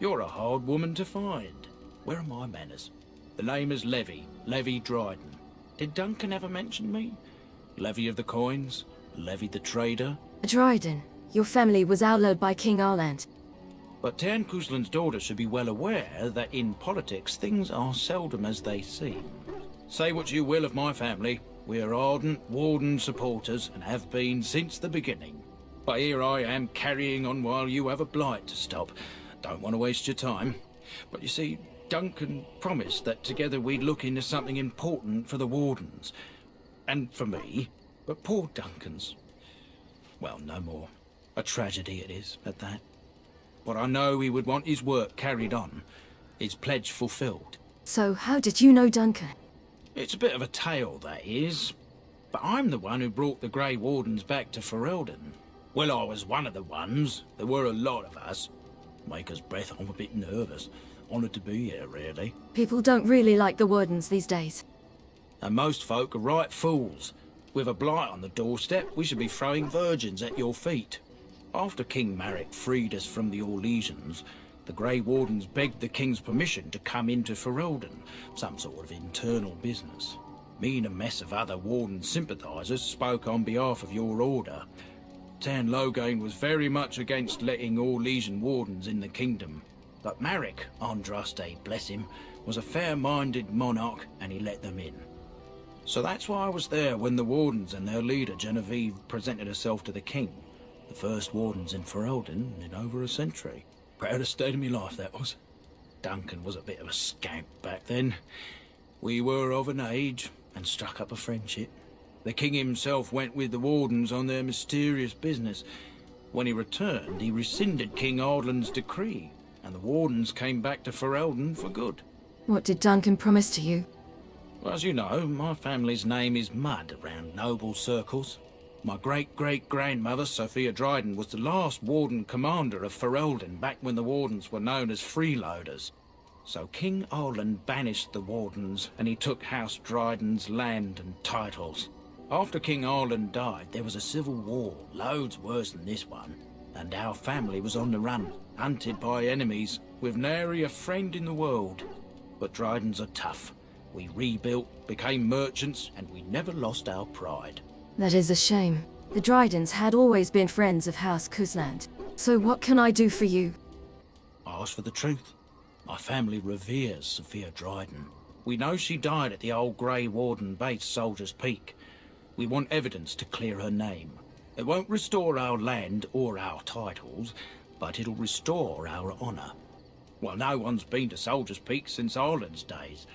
You're a hard woman to find. Where are my manners? The name is Levy Dryden. Did Duncan ever mention me? Levy of the coins? Levy the trader? Dryden, your family was outlawed by King Arland. But Tairn Cuslan's daughter should be well aware that in politics things are seldom as they seem. Say what you will of my family, we are ardent Warden supporters and have been since the beginning. But here I am carrying on while you have a blight to stop. Don't want to waste your time. But you see, Duncan promised that together we'd look into something important for the Wardens. And for me. But poor Duncan's... well, no more. A tragedy it is, at that. But I know he would want his work carried on. His pledge fulfilled. So how did you know Duncan? It's a bit of a tale, that is. But I'm the one who brought the Grey Wardens back to Ferelden. Well, I was one of the ones. There were a lot of us. Maker's breath, I'm a bit nervous. Honoured to be here, really. People don't really like the Wardens these days. And most folk are right fools. With a blight on the doorstep, we should be throwing virgins at your feet. After King Marek freed us from the Orlesians, the Grey Wardens begged the King's permission to come into Ferelden, some sort of internal business. Me and a mess of other Warden sympathisers spoke on behalf of your order. Tairn Loghain was very much against letting Orlesian Wardens in the kingdom. But Marek, Andraste, bless him, was a fair-minded monarch and he let them in. So that's why I was there when the Wardens and their leader Genevieve presented herself to the King. The first Wardens in Ferelden in over a century. Proudest state of my life, that was. Duncan was a bit of a scamp back then. We were of an age and struck up a friendship. The King himself went with the Wardens on their mysterious business. When he returned, he rescinded King Ardland's decree, and the Wardens came back to Ferelden for good. What did Duncan promise to you? Well, as you know, my family's name is mud around noble circles. My great-great-grandmother, Sophia Dryden, was the last Warden commander of Ferelden back when the Wardens were known as freeloaders. So King Arland banished the Wardens, and he took House Dryden's land and titles. After King Arland died, there was a civil war, loads worse than this one, and our family was on the run, hunted by enemies, with nary a friend in the world. But Drydens are tough. We rebuilt, became merchants, and we never lost our pride. That is a shame. The Drydens had always been friends of House Cusland. So what can I do for you? Ask for the truth. My family reveres Sophia Dryden. We know she died at the old Grey Warden base Soldier's Peak. We want evidence to clear her name. It won't restore our land or our titles, but it'll restore our honour. Well, no one's been to Soldier's Peak since Arland's days.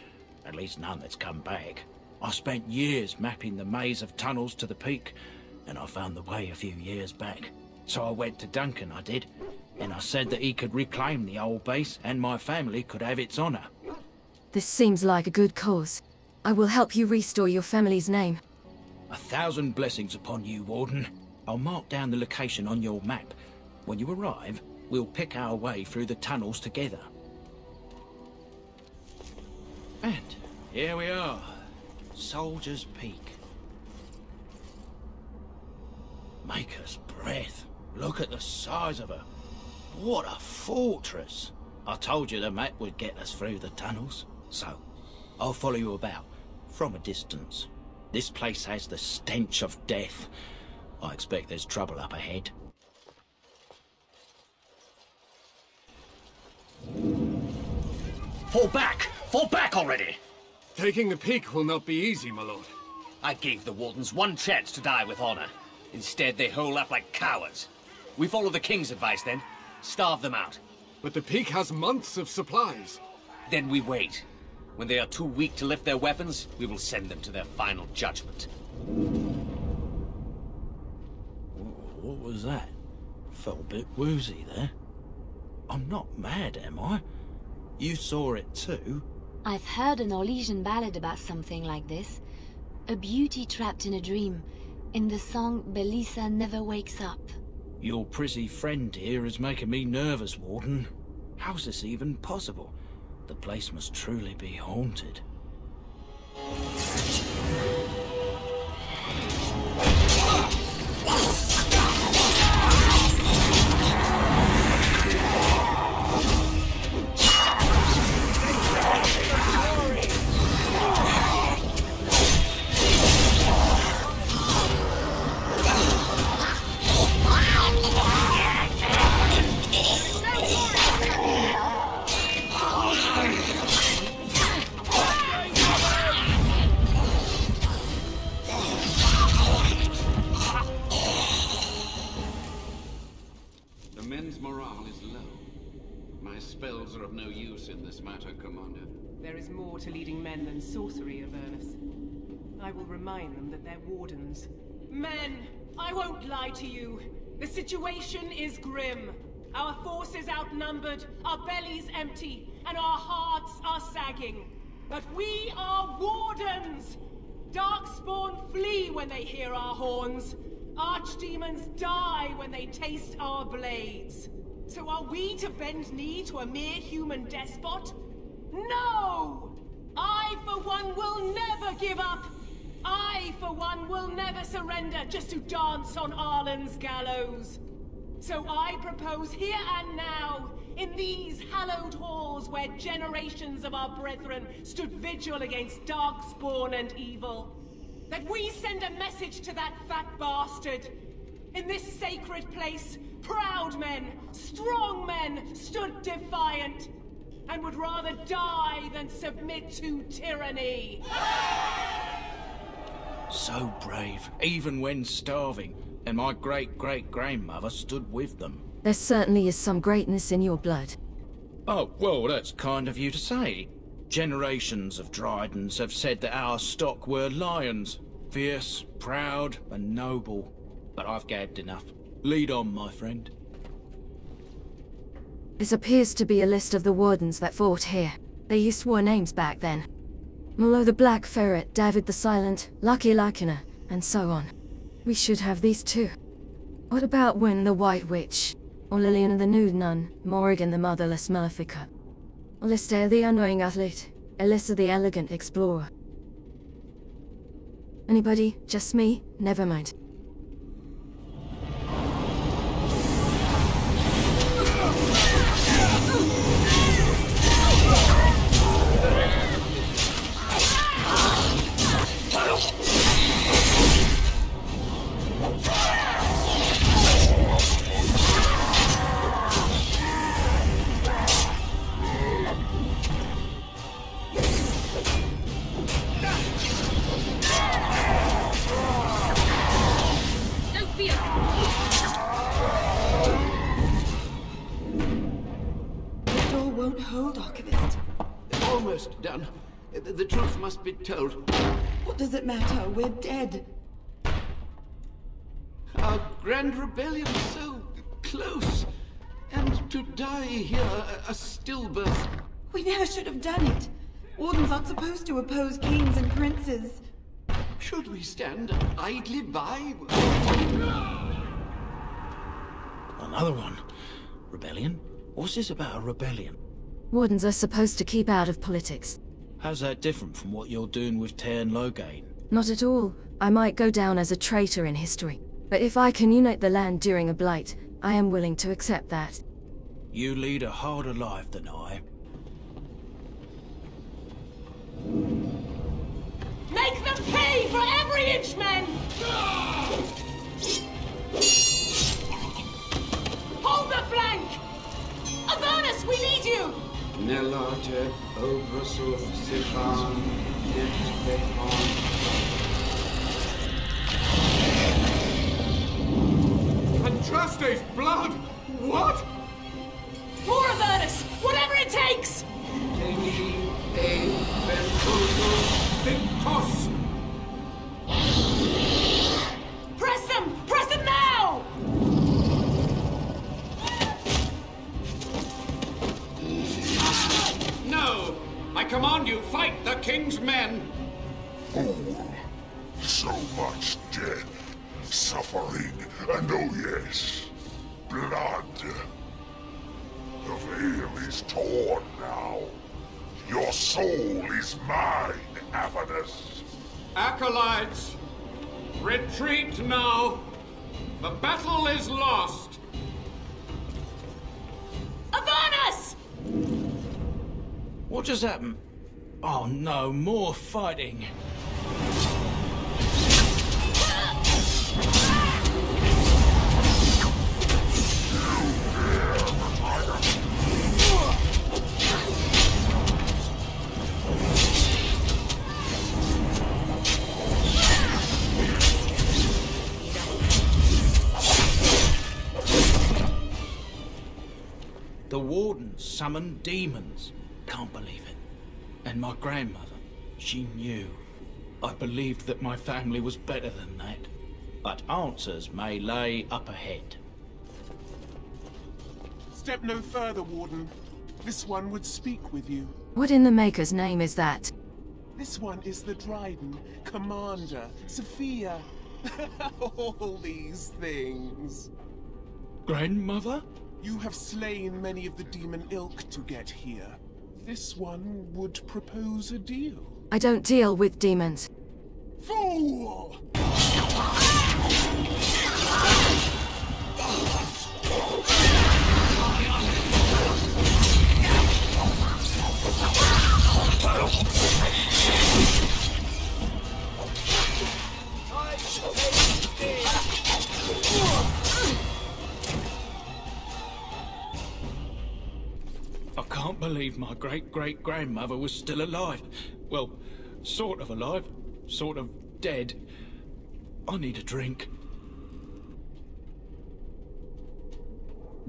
At least none that's come back. I spent years mapping the maze of tunnels to the peak, and I found the way a few years back. So I went to Duncan, I did, and I said that he could reclaim the old base and my family could have its honour. This seems like a good cause. I will help you restore your family's name. 1,000 blessings upon you, Warden. I'll mark down the location on your map. When you arrive, we'll pick our way through the tunnels together. And here we are. Soldier's Peak. Maker's breath. Look at the size of her. What a fortress. I told you the map would get us through the tunnels. So, I'll follow you about, from a distance. This place has the stench of death. I expect there's trouble up ahead. Fall back! Fall back already! Taking the peak will not be easy, my lord. I gave the Wardens one chance to die with honor. Instead, they hole up like cowards. We follow the King's advice, then. Starve them out. But the peak has months of supplies. Then we wait. When they are too weak to lift their weapons, we will send them to their final judgment. What was that? Felt a bit woozy there. I'm not mad, am I? You saw it too? I've heard an Orlesian ballad about something like this. A beauty trapped in a dream. In the song, Elissa never wakes up. Your prissy friend here is making me nervous, Warden. How's this even possible? The place must truly be haunted. My spells are of no use in this matter, Commander. There is more to leading men than sorcery, Avernus. I will remind them that they're Wardens. Men, I won't lie to you. The situation is grim. Our forces outnumbered, our bellies empty, and our hearts are sagging. But we are Wardens! Darkspawn flee when they hear our horns. Archdemons die when they taste our blades. So are we to bend knee to a mere human despot? No! I, for one, will never give up! I, for one, will never surrender just to dance on Arlen's gallows. So I propose here and now, in these hallowed halls where generations of our brethren stood vigil against darkspawn and evil, that we send a message to that fat bastard. In this sacred place, proud men, strong men stood defiant, and would rather die than submit to tyranny. So brave, even when starving, and my great-great-grandmother stood with them. There certainly is some greatness in your blood. Oh, well, that's kind of you to say. Generations of Drydens have said that our stock were lions, fierce, proud, and noble. But I've gagged enough. Lead on, my friend. This appears to be a list of the Wardens that fought here. They used war names back then. Malo the Black Ferret, David the Silent, Lucky Lakina, and so on. We should have these too. What about Wynne the White Witch? Or Lillian the Nude Nun, Morrigan the Motherless Malefica? Or Lister the Annoying Athlete, Elissa the Elegant Explorer? Anybody? Just me? Never mind. Almost done. The truth must be told. What does it matter? We're dead. Our grand rebellion so close. And to die here, a stillbirth. We never should have done it. Wardens aren't supposed to oppose kings and princes. Should we stand idly by? Another one. Rebellion? What's this about a rebellion? Wardens are supposed to keep out of politics. How's that different from what you're doing with Tairn Loghain? Not at all. I might go down as a traitor in history. But if I can unite the land during a blight, I am willing to accept that. You lead a harder life than I. Make them pay for every inch, men! Hold the flank! Avernus, we need you! Nelate, Obrasuf, Sifan, Andraste's blood! What? More Avernus! Whatever it takes! Victos! Press them! Press them now! No! I command you, fight the king's men! Fool! So much death, suffering, and oh yes, blood. The veil is torn now. Your soul is mine, Avernus. Acolytes, retreat now! The battle is lost! Avernus! What just happened? Oh no, more fighting. The Wardens summoned demons. Can't believe it. And my grandmother, she knew. I believed that my family was better than that. But answers may lay up ahead. Step no further, Warden. This one would speak with you. What in the Maker's name is that? This one is the Dryden, Commander, Sophia. All these things. Grandmother? You have slain many of the demon ilk to get here. This one would propose a deal. I don't deal with demons. Fool! I can't believe my great-great-grandmother was still alive. Well, sort of alive, sort of dead. I need a drink.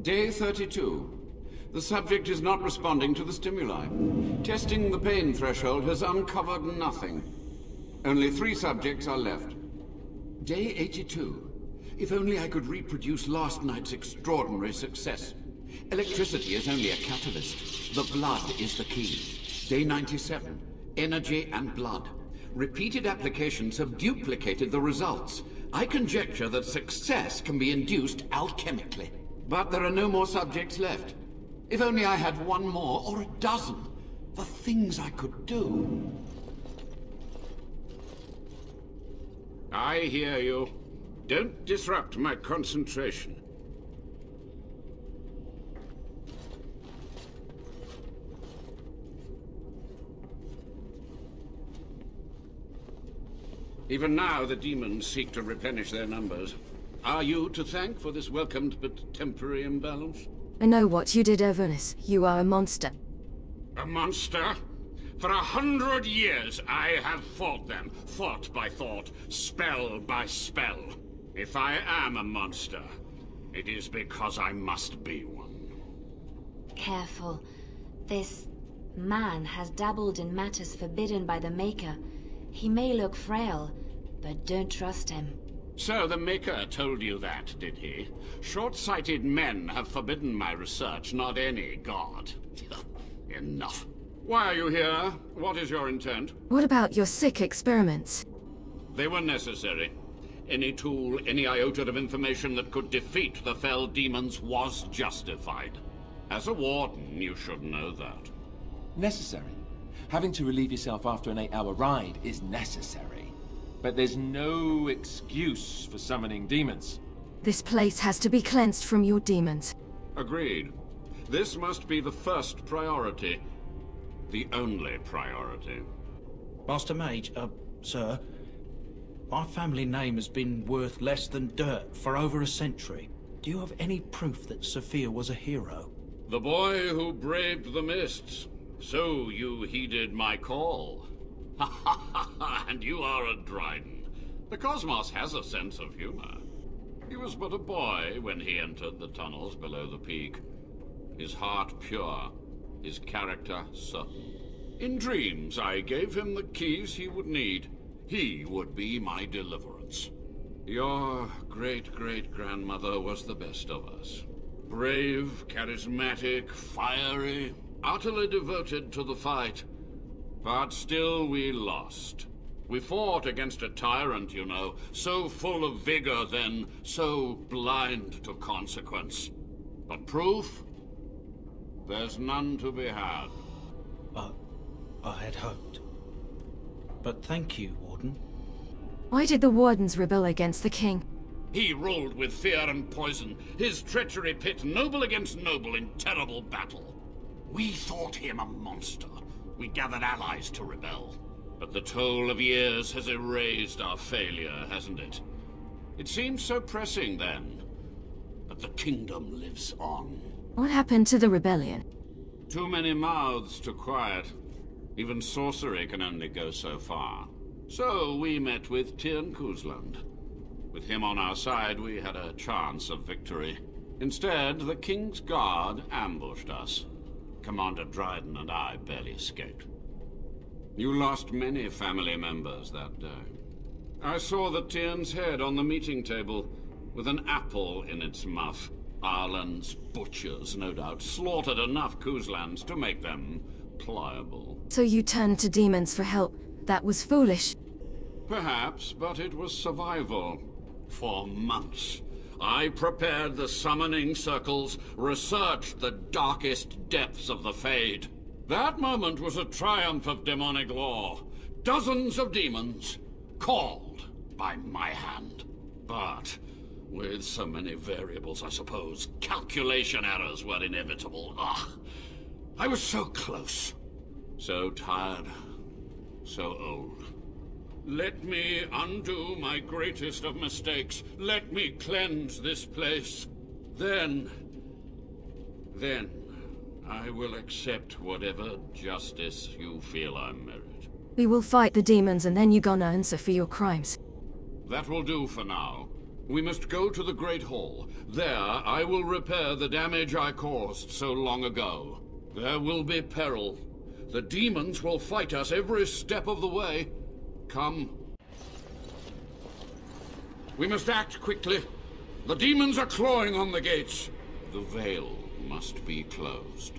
Day 32. The subject is not responding to the stimuli. Testing the pain threshold has uncovered nothing. Only 3 subjects are left. Day 82. If only I could reproduce last night's extraordinary success. Electricity is only a catalyst. The blood is the key. Day 97. Energy and blood. Repeated applications have duplicated the results. I conjecture that success can be induced alchemically. But there are no more subjects left. If only I had 1 more, or a dozen. The things I could do. I hear you. Don't disrupt my concentration. Even now, the demons seek to replenish their numbers. Are you to thank for this welcomed but temporary imbalance? I know what you did, Everness. You are a monster. A monster? For 100 years I have fought them, thought by thought, spell by spell. If I am a monster, it is because I must be one. Careful. This man has dabbled in matters forbidden by the Maker. He may look frail, but don't trust him. So the Maker told you that, did he? Short-sighted men have forbidden my research, not any god. Enough. Why are you here? What is your intent? What about your sick experiments? They were necessary. Any tool, any iota of information that could defeat the fell demons was justified. As a Warden, you should know that. Necessary. Having to relieve yourself after an 8-hour ride is necessary. But there's no excuse for summoning demons. This place has to be cleansed from your demons. Agreed. This must be the first priority. The only priority. Master Mage, sir, my family name has been worth less than dirt for over a century. Do you have any proof that Sophia was a hero? The boy who braved the mists. So you heeded my call. Ha ha ha ha, and you are a Dryden. The cosmos has a sense of humor. He was but a boy when he entered the tunnels below the peak. His heart pure, his character certain. In dreams, I gave him the keys he would need. He would be my deliverance. Your great-great-grandmother was the best of us. Brave, charismatic, fiery, utterly devoted to the fight. But still we lost. We fought against a tyrant, you know, so full of vigor then, so blind to consequence. But proof? There's none to be had. I had hoped. But thank you, Warden. Why did the Wardens rebel against the king? He ruled with fear and poison, his treachery pit noble against noble in terrible battle. We thought him a monster. We gathered allies to rebel. But the toll of years has erased our failure, hasn't it? It seemed so pressing then. But the kingdom lives on. What happened to the rebellion? Too many mouths to quiet. Even sorcery can only go so far. So we met with Tirn Kuzland. With him on our side, we had a chance of victory. Instead, the King's Guard ambushed us. Commander Dryden and I barely escaped. You lost many family members that day. I saw the Tiern's head on the meeting table, with an apple in its mouth. Ireland's butchers, no doubt, slaughtered enough Kuzlans to make them pliable. So you turned to demons for help. That was foolish. Perhaps, but it was survival. For months, I prepared the summoning circles, researched the darkest depths of the Fade. That moment was a triumph of demonic law. Dozens of demons, called by my hand. But with so many variables, I suppose, calculation errors were inevitable. I was so close, so tired, so old. Let me undo my greatest of mistakes. Let me cleanse this place. Then I will accept whatever justice you feel I merit. We will fight the demons and then you gonna answer for your crimes. That will do for now. We must go to the Great Hall. There, I will repair the damage I caused so long ago. There will be peril. The demons will fight us every step of the way. Come. We must act quickly. The demons are clawing on the gates. The veil must be closed.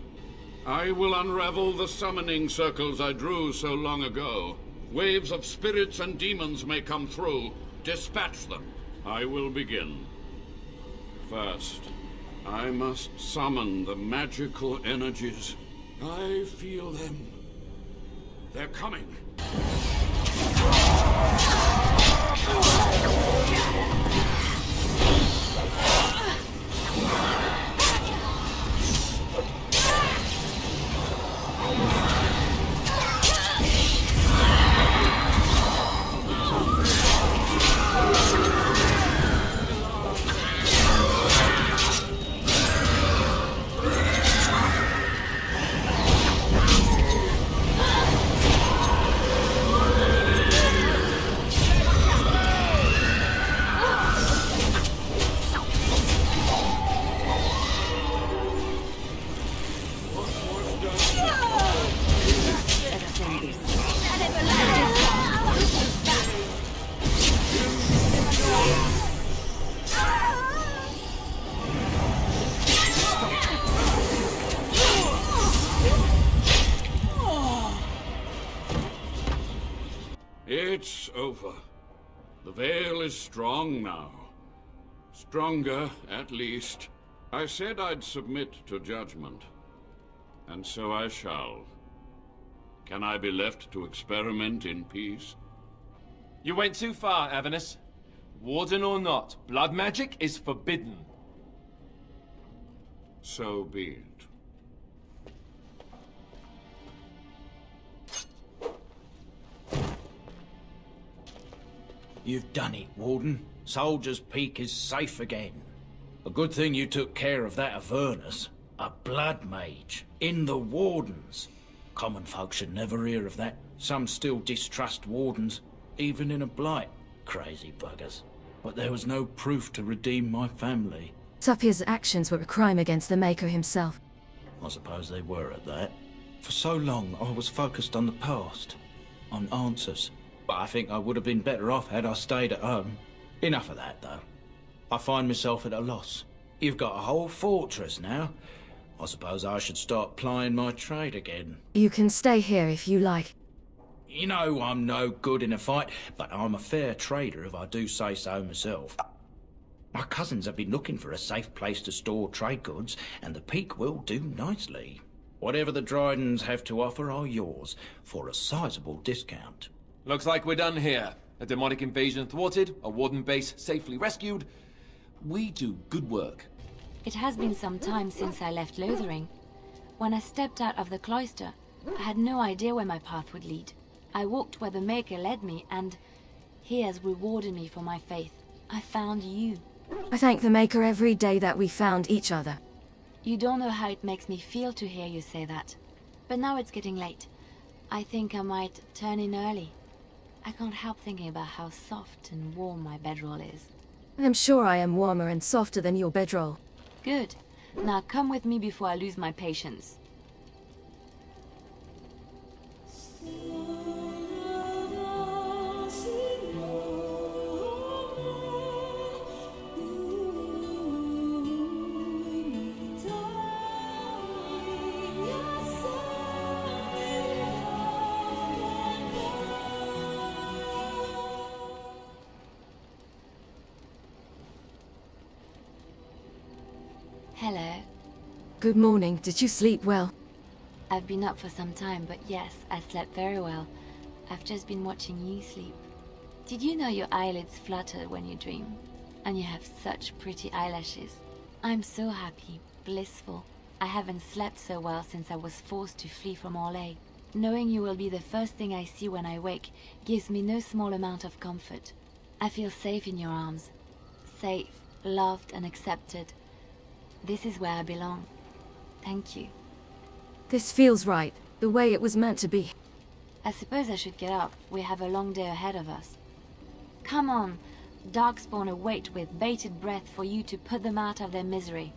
I will unravel the summoning circles I drew so long ago. Waves of spirits and demons may come through. Dispatch them. I will begin. First, I must summon the magical energies. I feel them. They're coming. It's over. The veil is strong now. Stronger, at least. I said I'd submit to judgment. And so I shall. Can I be left to experiment in peace? You went too far, Avernus. Warden or not, blood magic is forbidden. So be it. You've done it, Warden. Soldier's Peak is safe again. A good thing you took care of that Avernus. A blood mage. In the Wardens. Common folk should never hear of that. Some still distrust Wardens, even in a blight. Crazy buggers. But there was no proof to redeem my family. Sophia's actions were a crime against the Maker himself. I suppose they were at that. For so long, I was focused on the past. On answers. But I think I would have been better off had I stayed at home. Enough of that, though. I find myself at a loss. You've got a whole fortress now. I suppose I should start plying my trade again. You can stay here if you like. You know I'm no good in a fight, but I'm a fair trader if I do say so myself. My cousins have been looking for a safe place to store trade goods, and the Peak will do nicely. Whatever the Drydens have to offer are yours, for a sizable discount. Looks like we're done here. A demonic invasion thwarted, a Warden base safely rescued. We do good work. It has been some time since I left Lothering. When I stepped out of the cloister, I had no idea where my path would lead. I walked where the Maker led me, and he has rewarded me for my faith. I found you. I thank the Maker every day that we found each other. You don't know how it makes me feel to hear you say that. But now it's getting late. I think I might turn in early. I can't help thinking about how soft and warm my bedroll is. I'm sure I am warmer and softer than your bedroll. Good. Now come with me before I lose my patience. Hello. Good morning. Did you sleep well? I've been up for some time, but yes, I slept very well. I've just been watching you sleep. Did you know your eyelids flutter when you dream? And you have such pretty eyelashes. I'm so happy, blissful. I haven't slept so well since I was forced to flee from Orlais. Knowing you will be the first thing I see when I wake gives me no small amount of comfort. I feel safe in your arms. Safe, loved and accepted. This is where I belong. Thank you. This feels right, the way it was meant to be. I suppose I should get up. We have a long day ahead of us. Come on. Darkspawn await with bated breath for you to put them out of their misery.